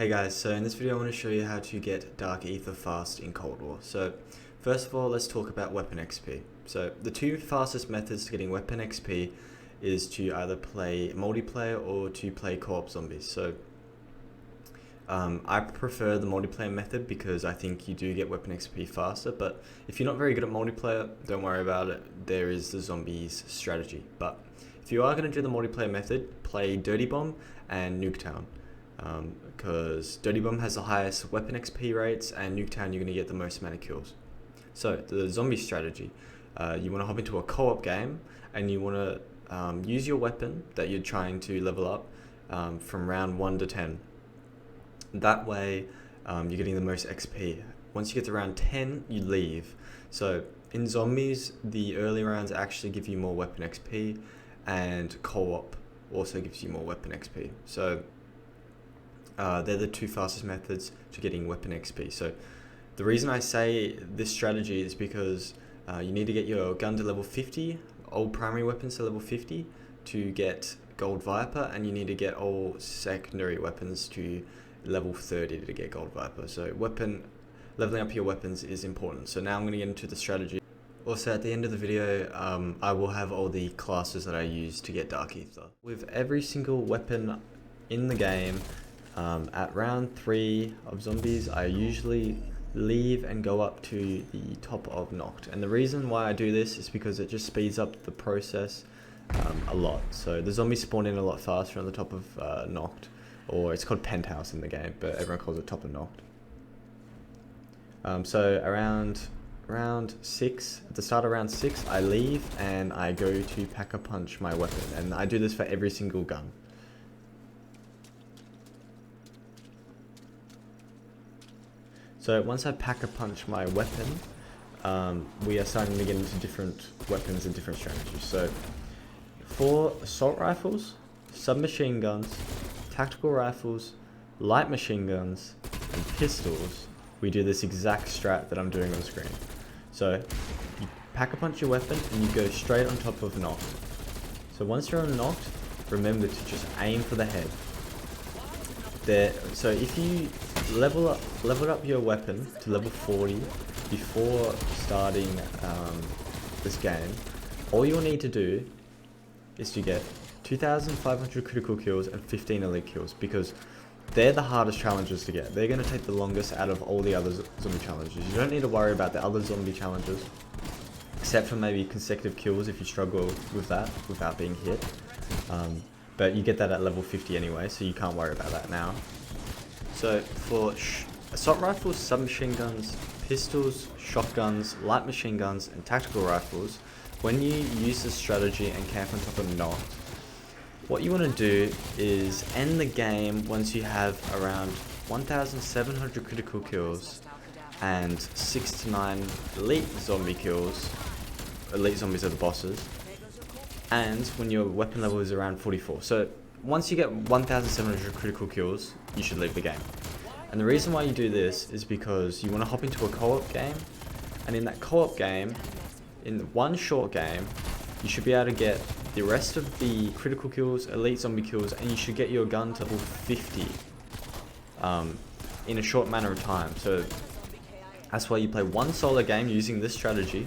Hey guys, so in this video I want to show you how to get Dark Aether fast in Cold War. So first of all, let's talk about weapon XP. So the two fastest methods to getting weapon XP is to either play multiplayer or to play co-op zombies. So I prefer the multiplayer method because I think you do get weapon XP faster, but if you're not very good at multiplayer, don't worry about it. There is the zombies strategy. But if you are going to do the multiplayer method, play Dirty Bomb and Nuketown. Because Dirty Bomb has the highest weapon XP rates and Nuketown you're going to get the most amount of kills. So the zombie strategy, you want to hop into a co-op game and you want to use your weapon that you're trying to level up from round 1 to 10. That way you're getting the most XP. Once you get to round 10 you leave. So in zombies the early rounds actually give you more weapon XP and co-op also gives you more weapon XP. So they're the two fastest methods to getting weapon XP. So the reason I say this strategy is because you need to get your gun to level 50, all primary weapons to level 50 to get Gold Viper, and you need to get all secondary weapons to level 30 to get Gold Viper. So leveling up your weapons is important. So now I'm going to get into the strategy. Also at the end of the video, I will have all the classes that I use to get Dark Aether. With every single weapon in the game, at round 3 of zombies, I usually leave and go up to the top of UGHT. And the reason why I do this is because it just speeds up the process a lot. So the zombies spawn in a lot faster on the top of UGHT, or it's called Penthouse in the game, but everyone calls it top of UGHT. So around round 6, at the start of round 6, I leave and I go to pack-a-punch my weapon. And I do this for every single gun. So once I pack-a-punch my weapon, we are starting to get into different weapons and different strategies. So for assault rifles, submachine guns, tactical rifles, light machine guns, and pistols, we do this exact strat that I'm doing on screen. So you pack-a-punch your weapon and you go straight on top of UGHT. So once you're on UGHT, remember to just aim for the head. So if you leveled up your weapon to level 40 before starting this game, all you'll need to do is to get 2,500 critical kills and 15 elite kills, because they're the hardest challenges to get. They're going to take the longest out of all the other zombie challenges. You don't need to worry about the other zombie challenges, except for maybe consecutive kills if you struggle with that without being hit. But you get that at level 50 anyway, so you can't worry about that now. So for assault rifles, submachine guns, pistols, shotguns, light machine guns, and tactical rifles, when you use this strategy and camp on top of UGHT, what you want to do is end the game once you have around 1,700 critical kills and 6 to 9 elite zombie kills. Elite zombies are the bosses. And when your weapon level is around 44. So once you get 1,700 critical kills, you should leave the game. And the reason why you do this is because you want to hop into a co-op game, and in that co-op game, in one short game, you should be able to get the rest of the critical kills, elite zombie kills, and you should get your gun to level 50 in a short manner of time. So that's why you play one solo game using this strategy,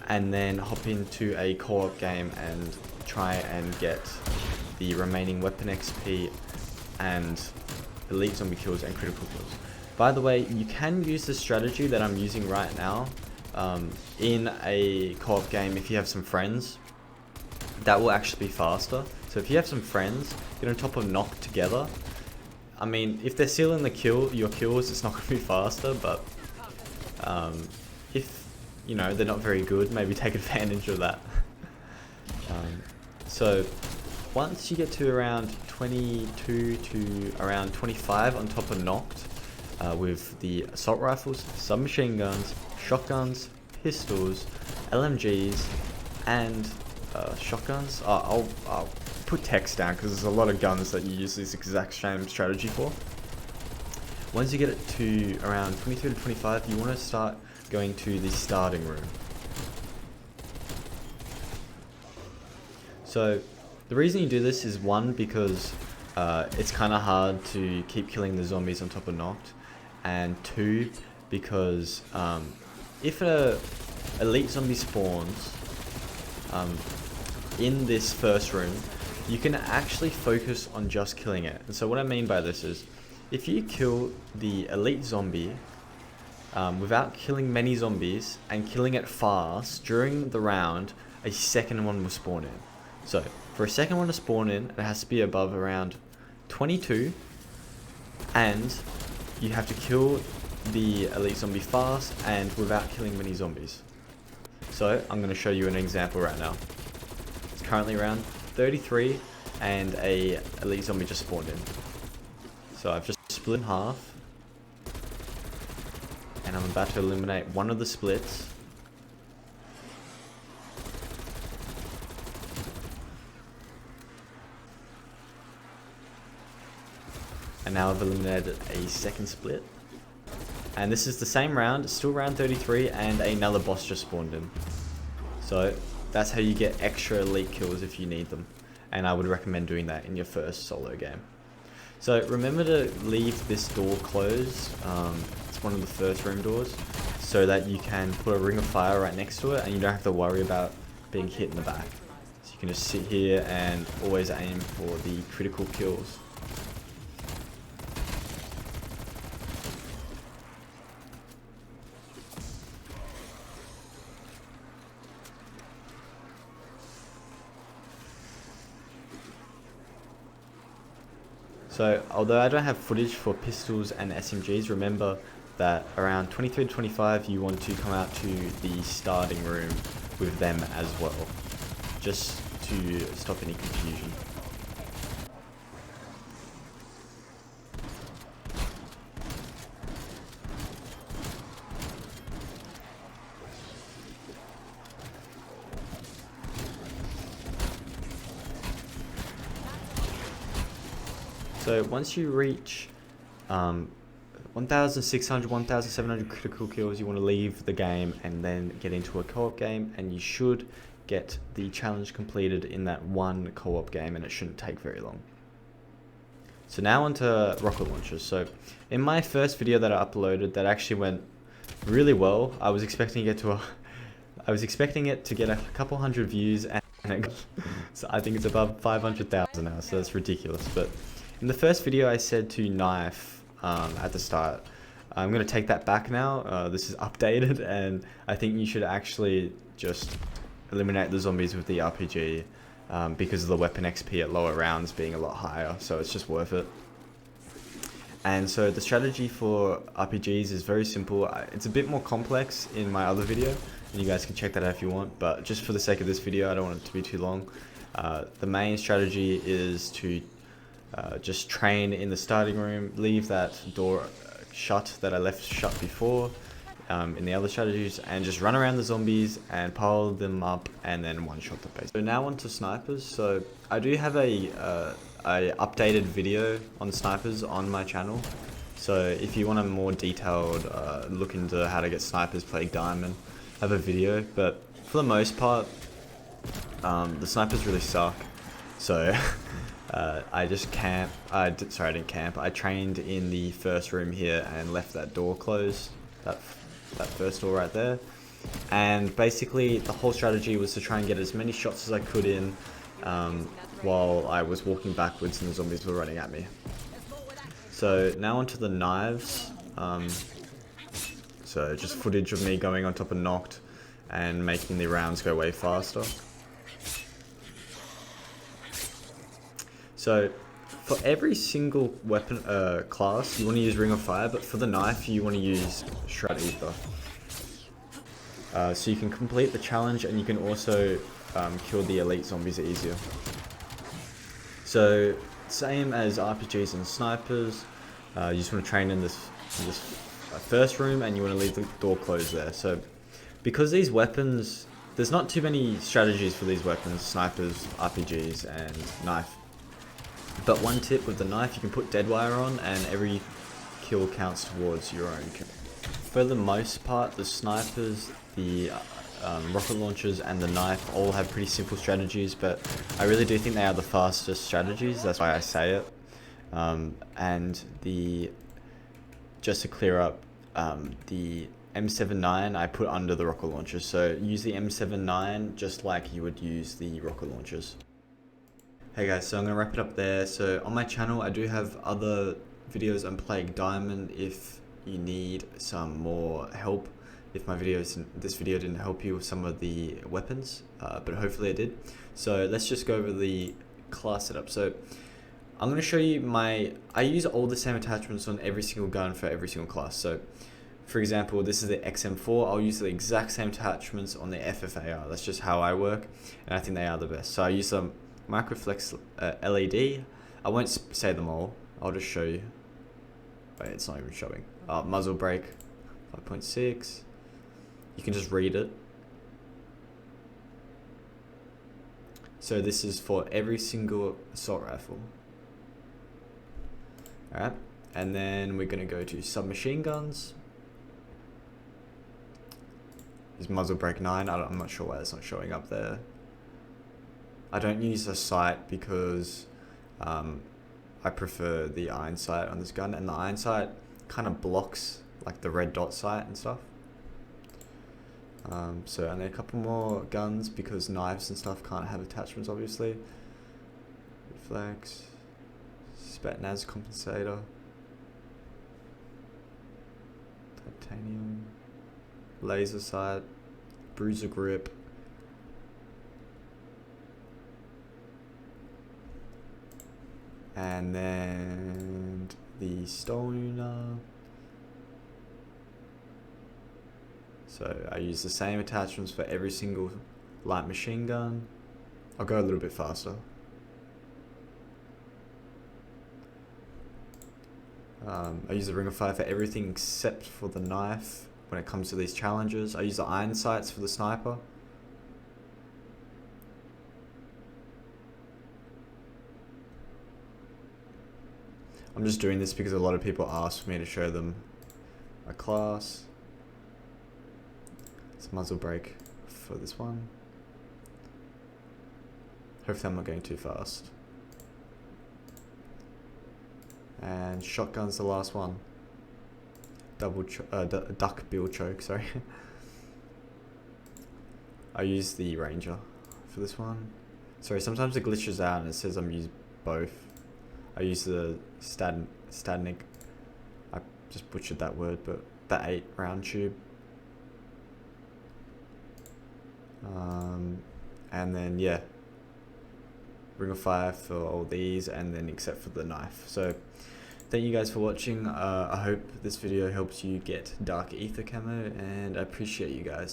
and then hop into a co-op game and try and get the remaining weapon XP and elite zombie kills and critical kills. By the way, you can use the strategy that I'm using right now in a co-op game if you have some friends. That will actually be faster. So if you have some friends, get on top of UGHT together. I mean, if they're sealing your kills, it's not going to be faster, but if you know they're not very good, maybe take advantage of that. So once you get to around 22 to around 25 on top of UGHT, with the assault rifles, submachine guns, shotguns, pistols, LMGs, and shotguns. I'll put text down because there's a lot of guns that you use this exact same strategy for. Once you get it to around 23 to 25, you want to start going to the starting room. So the reason you do this is, one, because it's kind of hard to keep killing the zombies on top of knocked, and 2, because if a elite zombie spawns in this first room, you can actually focus on just killing it. And so what I mean by this is, if you kill the elite zombie without killing many zombies and killing it fast during the round, a second one will spawn in. So for a second one to spawn in, it has to be above around 22, and you have to kill the elite zombie fast and without killing many zombies. So I'm going to show you an example right now. It's currently around 33 and a elite zombie just spawned in. So I've just split in half, and I'm about to eliminate one of the splits. And now I've eliminated a second split. And this is the same round, still round 33, and another boss just spawned in. So that's how you get extra elite kills if you need them. And I would recommend doing that in your first solo game. So remember to leave this door closed. It's one of the first room doors, so that you can put a ring of fire right next to it and you don't have to worry about being hit in the back. So you can just sit here and always aim for the critical kills. So, although I don't have footage for pistols and SMGs, remember that around 23 to 25 you want to come out to the starting room with them as well, just to stop any confusion. So once you reach 1,600, 1,700 critical kills, you want to leave the game and then get into a co-op game, and you should get the challenge completed in that one co-op game, and it shouldn't take very long. So now onto rocket launchers. So in my first video that I uploaded, that actually went really well. I was expecting it to get a couple hundred views, and so I think it's above 500,000 now, so that's ridiculous. But in the first video I said to knife at the start. I'm going to take that back now. This is updated, and I think you should actually just eliminate the zombies with the RPG because of the weapon XP at lower rounds being a lot higher, so it's just worth it. And so the strategy for RPGs is very simple. It's a bit more complex in my other video, and you guys can check that out if you want, but just for the sake of this video, I don't want it to be too long. The main strategy is to just train in the starting room, leave that door shut that I left shut before in the other strategies, and just run around the zombies and pile them up and then one-shot the base. So now on to snipers. So I do have a updated video on snipers on my channel. So if you want a more detailed look into how to get snipers playing Diamond, I have a video. But for the most part, the snipers really suck. So I just I didn't camp. I trained in the first room here and left that door closed, that first door right there. And basically the whole strategy was to try and get as many shots as I could in while I was walking backwards and the zombies were running at me. So now onto the knives. So just footage of me going on top of knocked and making the rounds go way faster. So for every single weapon class, you want to use Ring of Fire, but for the knife, you want to use Shroud Aether. So you can complete the challenge, and you can also kill the elite zombies easier. So same as RPGs and snipers, you just want to train in this first room, and you want to leave the door closed there. So because these weapons, there's not too many strategies for these weapons, snipers, RPGs, and knife. But one tip with the knife, you can put dead wire on and every kill counts towards your own kill. For the most part, the snipers, the rocket launchers and the knife all have pretty simple strategies, but I really do think they are the fastest strategies. That's why I say it. And just to clear up, the M79 I put under the rocket launchers. So use the M79 just like you would use the rocket launchers. Hey guys, so I'm going to wrap it up there. So on my channel I do have other videos on Plague Diamond if you need some more help. If this video didn't help you with some of the weapons, but hopefully it did. So let's just go over the class setup. So I'm going to show you I use all the same attachments on every single gun for every single class. So for example, this is the XM4. I'll use the exact same attachments on the FFAR. That's just how I work, and I think they are the best. So I use some Microflex LED. I won't say them all. I'll just show you. Wait, it's not even showing. Muzzle brake 5.6. You can just read it. So this is for every single assault rifle. Alright, and then we're going to go to submachine guns. Is muzzle brake 9. I'm not sure why it's not showing up there. I don't use a sight because I prefer the iron sight on this gun, and the iron sight kind of blocks like the red dot sight and stuff. So and then a couple more guns because knives and stuff can't have attachments obviously. Reflex, Spetsnaz compensator, titanium, laser sight, bruiser grip, and then the stoner. So I use the same attachments for every single light machine gun. I'll go a little bit faster. I use the ring of fire for everything except for the knife when it comes to these challenges. I use the iron sights for the sniper. I'm just doing this because a lot of people ask me to show them a class. It's muzzle brake for this one. Hopefully I'm not going too fast. And shotgun's the last one. Duck bill choke, sorry. I use the Ranger for this one. Sorry, sometimes it glitches out and it says I'm using both. I use the Stadnik. I just butchered that word, but the 8 round tube. And then yeah, ring of fire for all these, and then except for the knife. So thank you guys for watching. I hope this video helps you get dark Aether camo, and I appreciate you guys.